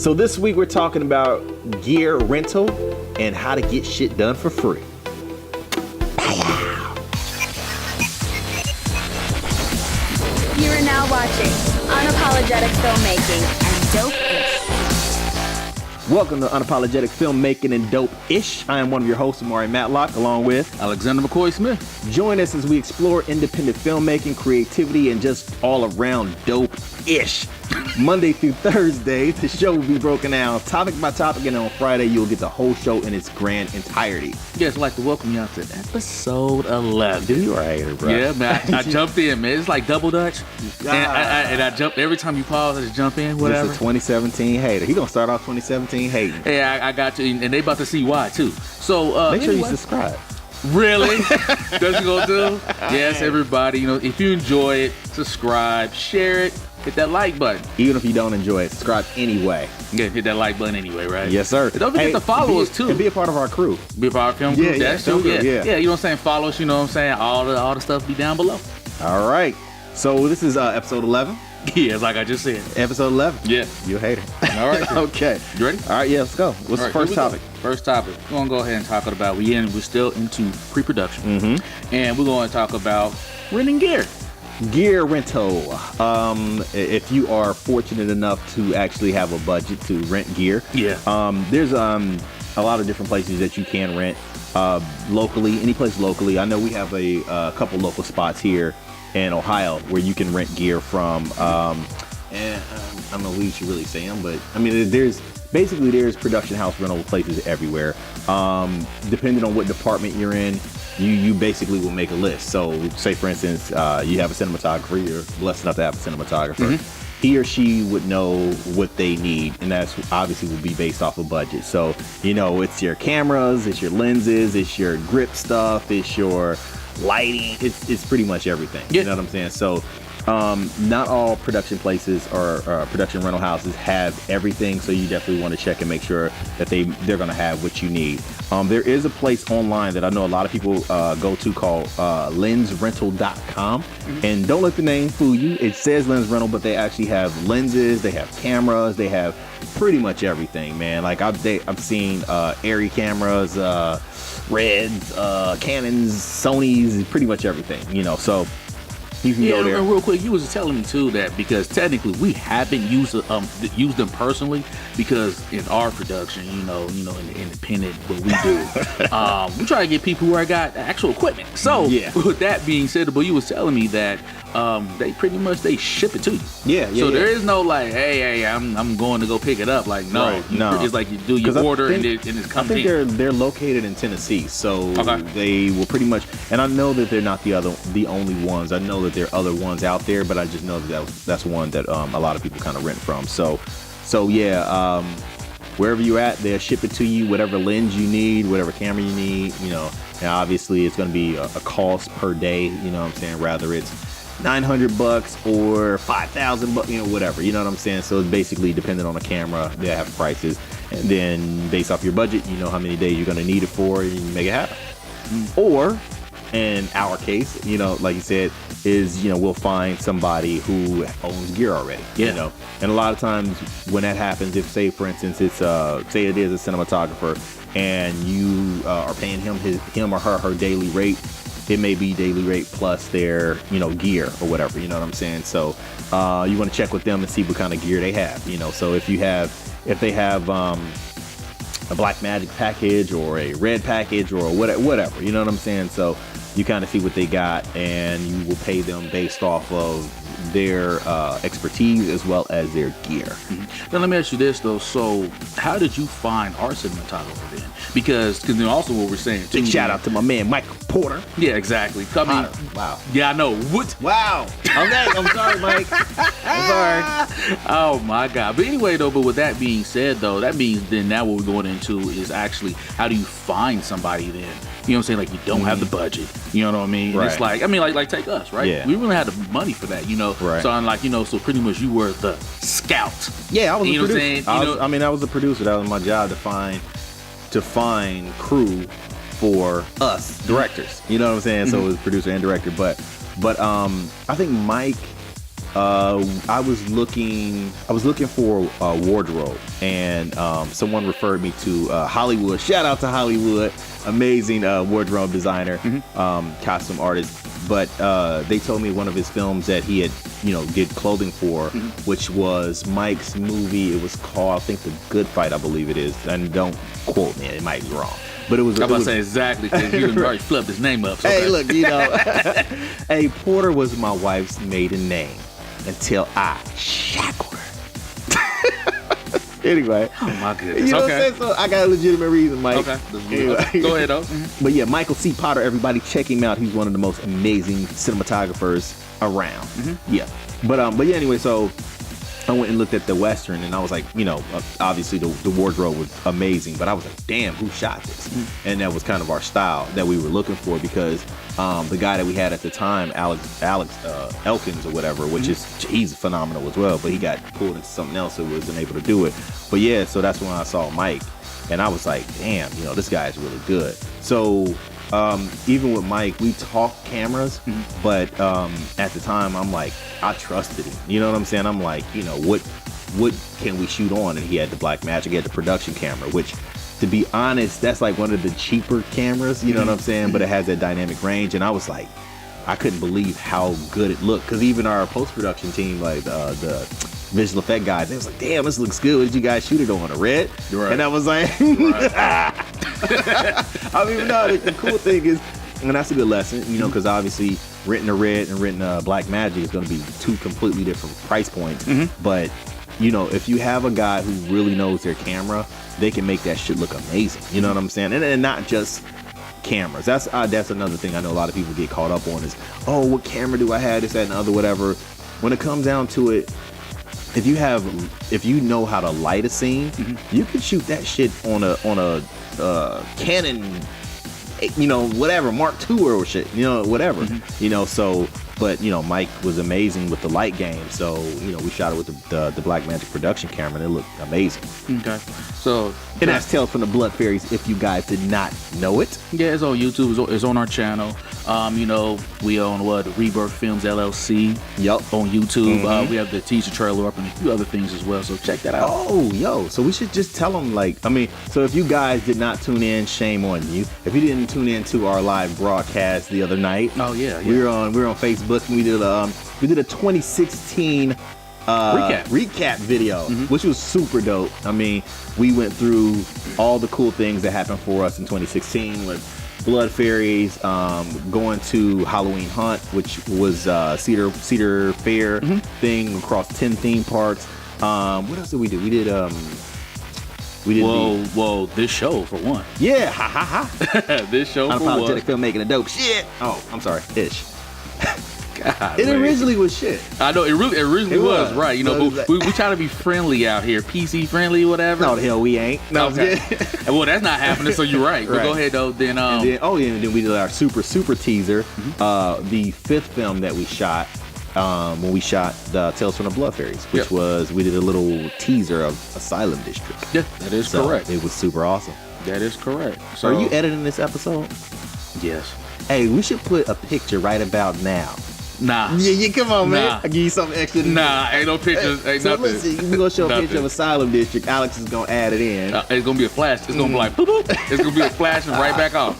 So this week we're talking about gear rental and how to get shit done for free. You are now watching Unapologetic Filmmaking and Dope-ish. Welcome to Unapologetic Filmmaking and Dope-ish. I am one of your hosts, Omari Matlock, along with Alexander McCoy-Smith. Join us as we explore independent filmmaking, creativity, and just all around dope-ish. Monday through Thursday, the show will be broken down topic by topic, and on Friday, you'll get the whole show in its grand entirety. Yes, I'd like to welcome y'all to episode 11. Dude, you are a hater, bro. Yeah, man, I jumped in, man. It's like double dutch. And I jumped, every time you pause, I just jump in, whatever. This is a 2017 hater. He gonna start off 2017 hating. Hey, I got you, and they about to see why, too. So, make sure anyway. you subscribe. Really? That's what you gonna do? Yes, everybody, if you enjoy it, subscribe, share it, hit that like button. Even if you don't enjoy it, subscribe anyway. Yeah, hit that like button anyway, right? Yes, sir. And don't forget to follow us, too. And be a part of our crew. Be a part of our film group. That's true. Yeah, Yeah, you know what I'm saying? Follow us, you know what I'm saying? All the stuff be down below. All right. So this is episode 11. Yeah, it's like I just said. Episode 11. Yeah. You a hater. All right. Okay. You ready? All right, yeah, let's go. What's the first topic? First topic. We're going to go ahead and talk about, we're still into pre-production. Mm-hmm. And we're going to talk about renting gear. Gear rental. If you are fortunate enough to actually have a budget to rent gear. Yeah. There's a lot of different places that you can rent locally, any place locally. I know we have a couple local spots here in Ohio where you can rent gear from. And I don't know who you should really say them, but I mean, there's production house rental places everywhere. Depending on what department you're in, you basically will make a list. So say for instance, you have a cinematographer, you're blessed enough to have a cinematographer. Mm-hmm. He or she would know what they need, and that's obviously will be based off of budget. So, it's your cameras, it's your lenses, it's your grip stuff, it's your lighting, it's pretty much everything. Yeah. You know what I'm saying? So not all production places or production rental houses have everything, so you definitely want to check and make sure that they're going to have what you need. There is a place online that I know a lot of people go to called lensrental.com. Mm-hmm. And don't let the name fool you. It says lens rental, but they actually have lenses, they have cameras, they have pretty much everything, man. Like I've seen Arri cameras, Reds, Canons, Sonys, pretty much everything, so you can go there. And real quick, you was telling me too that because technically we haven't used them personally, because in our production, in the independent, what we do, we try to get people who got actual equipment. So with that being said, but you was telling me that they pretty much ship it to you. Yeah. So there is no like, hey, I'm going to go pick it up. Like no. It's like you do your order and it's coming. I think they're located in Tennessee, so they will pretty much. And I know that they're not the only ones. I know that there are other ones out there, but I just know that's one that a lot of people kind of rent from. So yeah, wherever you're at, they'll ship it to you, whatever lens you need, whatever camera you need, and obviously it's going to be a cost per day, you know what I'm saying, rather it's $900 or $5,000, whatever, you know what I'm saying. So it's basically dependent on the camera, they have prices, and then based off your budget, you know how many days you're going to need it for, and you make it happen. Or in our case, like you said, is we'll find somebody who owns gear already. And a lot of times when that happens, if say for instance it's say it is a cinematographer and you are paying him or her daily rate, it may be daily rate plus their gear or whatever, you know what I'm saying. So you want to check with them and see what kind of gear they have. So if they have a black magic package or a red package or whatever, you know what I'm saying. So you kind of see what they got, and you will pay them based off of their expertise as well as their gear. Mm-hmm. Now let me ask you this though. So how did you find our cinematographer then? Because then also what we're saying too. Big shout out to my man Michael Porter. Yeah, exactly. Wow. Yeah, I know. What? Wow. Okay, I'm sorry, Mike. I'm sorry. Oh my God. But anyway though, but with that being said though, that means then now what we're going into is actually how do you find somebody then? You know what I'm saying? Like you don't have the budget. You know what I mean? Right. It's like, like take us, right? Yeah. We really had the money for that, Right. So I'm like, so pretty much you were the scout. Yeah, I was a producer. What I'm saying? I was a producer. That was my job to find crew for us directors. You know what I'm saying? Mm-hmm. So it was producer and director. But I think Mike I was looking for a wardrobe, and someone referred me to Hollywood. Shout out to Hollywood, amazing wardrobe designer, costume artist. But they told me one of his films that he had, did clothing for, which was Mike's movie. It was called, I think, The Good Fight, I believe it is. And don't quote me, it might be wrong. But it was. I'm about to say exactly, because you already flipped his name up. So hey, look, hey, Porter was my wife's maiden name until I shackled her. Anyway. Oh my goodness. You know what I'm saying? So I got a legitimate reason, Mike. Okay. Anyway. Go ahead, though. But yeah, Michael C. Potter, everybody check him out. He's one of the most amazing cinematographers around. Yeah. But yeah, anyway, so I went and looked at the Western, and I was like, obviously the wardrobe was amazing, but I was like, damn, who shot this? And that was kind of our style that we were looking for, because the guy that we had at the time, Alex Elkins or whatever, which is, he's phenomenal as well, but he got pulled into something else and wasn't able to do it. But yeah, so that's when I saw Mike, and I was like, damn, this guy is really good. So even with Mike, we talked cameras, but at the time, I'm like, I trusted him. You know what I'm saying? I'm like, what can we shoot on? And he had the Blackmagic, he had the production camera, which, to be honest, that's like one of the cheaper cameras, you know what I'm saying? But it has that dynamic range, and I was like, I couldn't believe how good it looked, because even our post-production team, like the visual effect guys, they was like, damn, this looks good. What did you guys shoot it on? A red? Right. And I was like, I mean, no, the cool thing is, and that's a good lesson, because obviously renting a red and renting a Blackmagic is going to be two completely different price points. But, if you have a guy who really knows their camera, they can make that shit look amazing. You know what I'm saying? And not just cameras. That's another thing I know a lot of people get caught up on is, oh, what camera do I have, this, that, and the other, whatever. When it comes down to it, if you know how to light a scene, you can shoot that shit on a Canon, whatever, Mark II or shit, whatever, so, but, Mike was amazing with the light game, so, we shot it with the Blackmagic production camera, and it looked amazing. Okay. So, and that's Tales from the Blood Fairies, if you guys did not know it. Yeah, it's on YouTube, it's on our channel. We own rebirth-films LLC. On YouTube. We have the teaser trailer up and a few other things as well, so check that out. Oh, so we should just tell them, so if you guys did not tune in, shame on you. If you didn't tune in to our live broadcast the other night, we're on Facebook, and we did a 2016 recap video, which was super dope. I mean, we went through all the cool things that happened for us in 2016 with Blood Fairies, going to Halloween Hunt, which was Cedar Fair thing across 10 theme parks. What else did we do? We did this show for one. Yeah, ha. This show for one. Unapologetic Filmmaking, a dope shit. Oh, I'm sorry, ish. God, it originally was shit. I know, it really was, right. But we try to be friendly out here, PC friendly, whatever. No, the hell we ain't. No, okay. Well, that's not happening, so you're right. But go ahead, though. Then, and then we did our super teaser, the fifth film that we shot when we shot the Tales from the Blood Fairies, which was, we did a little teaser of Asylum District. Yeah, that is correct. It was super awesome. That is correct. So, are you editing this episode? Yes. Hey, we should put a picture right about now. Nah. Yeah, come on, man. I'll give you something extra. Nah, ain't no pictures. Ain't so nothing. Listen, we're going to show a picture of Asylum District. Alex is going to add it in. It's going to be a flash. It's going to be like, boop, boop. It's going to be a flash and right back off,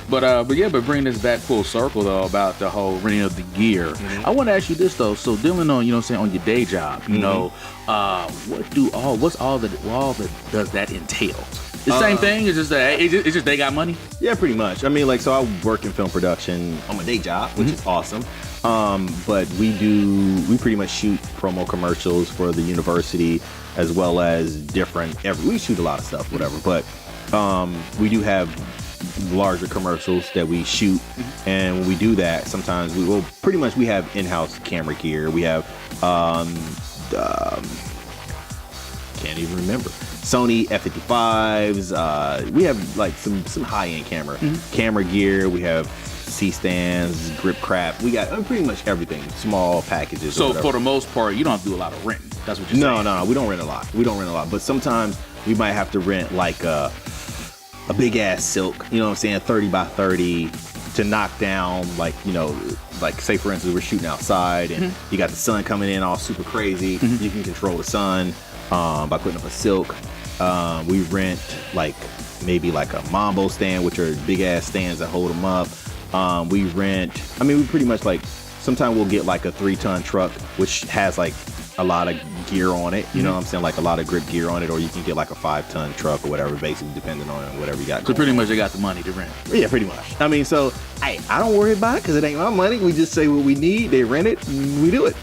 But bring this back full circle, though, about the whole renting of the gear. I want to ask you this, though. So, dealing on, on your day job, what's all that does that entail? The same thing? It's just they got money? Yeah, pretty much. I mean, so I work in film production on my day job, which is awesome. But we pretty much shoot promo commercials for the university, as well as we shoot a lot of stuff, whatever. But we do have larger commercials that we shoot, and when we do that, sometimes we have in-house camera gear. We have can't even remember, Sony F55s. We have like some high-end camera gear. We have C-stands, grip crap. We got pretty much everything, small packages. So for the most part, you don't have to do a lot of renting. That's what you're saying. No, we don't rent a lot. But sometimes we might have to rent like a big ass silk, 30 by 30 to knock down, like, you know, like say for instance we're shooting outside and you got the sun coming in all super crazy. You can control the sun by putting up a silk. We rent like maybe like a mambo stand, which are big ass stands that hold them up. We pretty much like sometimes we'll get like a 3-ton truck which has like a lot of gear on it, you know what I'm saying, like a lot of grip gear on it, or you can get like a 5-ton truck or whatever, basically depending on whatever you got. So pretty much they got the money to rent. Yeah, pretty much. I mean, so I don't worry about it because it ain't my money. We just say what we need, they rent it, and we do it.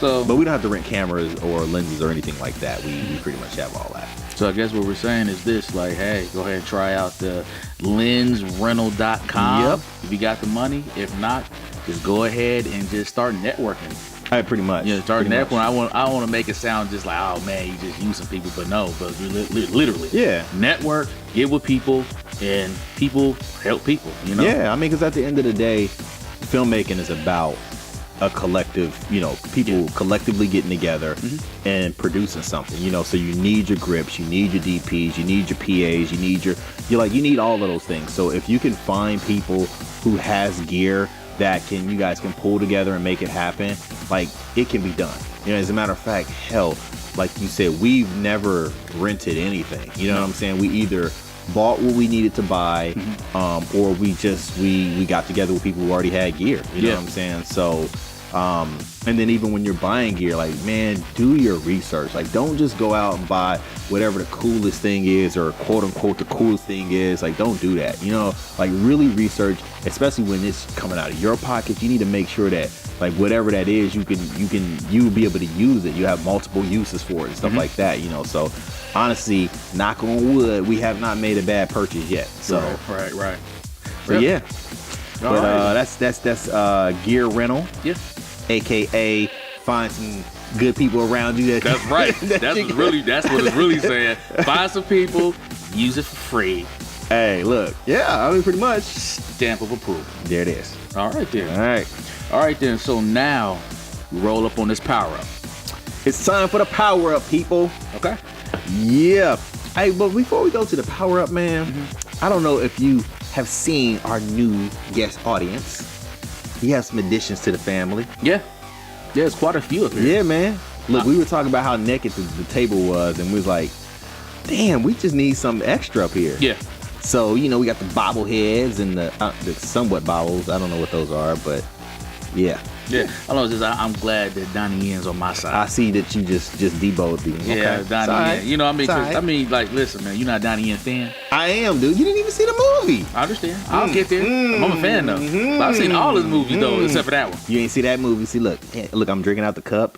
So, but we don't have to rent cameras or lenses or anything like that. We pretty much have all that. So I guess what we're saying is this, like, hey, go ahead and try out the lensrental.com. Yep. If you got the money. If not, just go ahead and just start networking. Pretty much. Yeah, start networking. I want to make it sound just like, oh man, you just using people, but no, but literally. Yeah. Network, get with people, and people help people, you know? Yeah, I mean, because at the end of the day, filmmaking is about a collective, you know, people collectively getting together and producing something, you know. So you need your grips, you need your DPs, you need your PAs, you need you need all of those things. So if you can find people who has gear that you guys can pull together and make it happen, like, it can be done. You know, as a matter of fact, hell, like you said, we've never rented anything. You know what I'm saying? We either bought what we needed to buy, or we got together with people who already had gear. You know what I'm saying? So, and then even when you're buying gear, like, man, do your research. Like, don't just go out and buy whatever the coolest thing is, or quote unquote the coolest thing is. Like, don't do that. You know, like, really research, especially when it's coming out of your pocket. You need to make sure that, like, whatever that is, you'll be able to use it. You have multiple uses for it and stuff like that, you know. So honestly, knock on wood, we have not made a bad purchase yet. So Right. So yeah. But that's gear rental. Yeah. AKA find some good people around you. That's right. That's what it's really saying. Find some people, use it for free. Hey, look. Yeah, I mean, pretty much. Stamp of approval. There it is. All right then. All right then. So now we roll up on this power up. It's time for the power up, people. Okay. Yeah. Hey, but before we go to the power up, man, I don't know if you have seen our new guest audience. He has some additions to the family. Yeah. There's quite a few of them. Yeah, man. Look, we were talking about how naked the table was, and we was like, damn, we just need something extra up here. Yeah. So, you know, we got the bobbleheads and the somewhat bobbles. I don't know what those are, but yeah. Yeah. I'm glad that Donnie Yen's on my side. I see that you just deboed me. Yeah, Okay. Donnie Yen. You know, I mean, like, listen, man, you're not a Donnie Yen fan? I am, dude. You didn't even see the movie. I understand. I'll get there. I'm a fan, though. But I've seen all his movies, though, except for that one. You ain't see that movie. See, look, I'm drinking out the cup.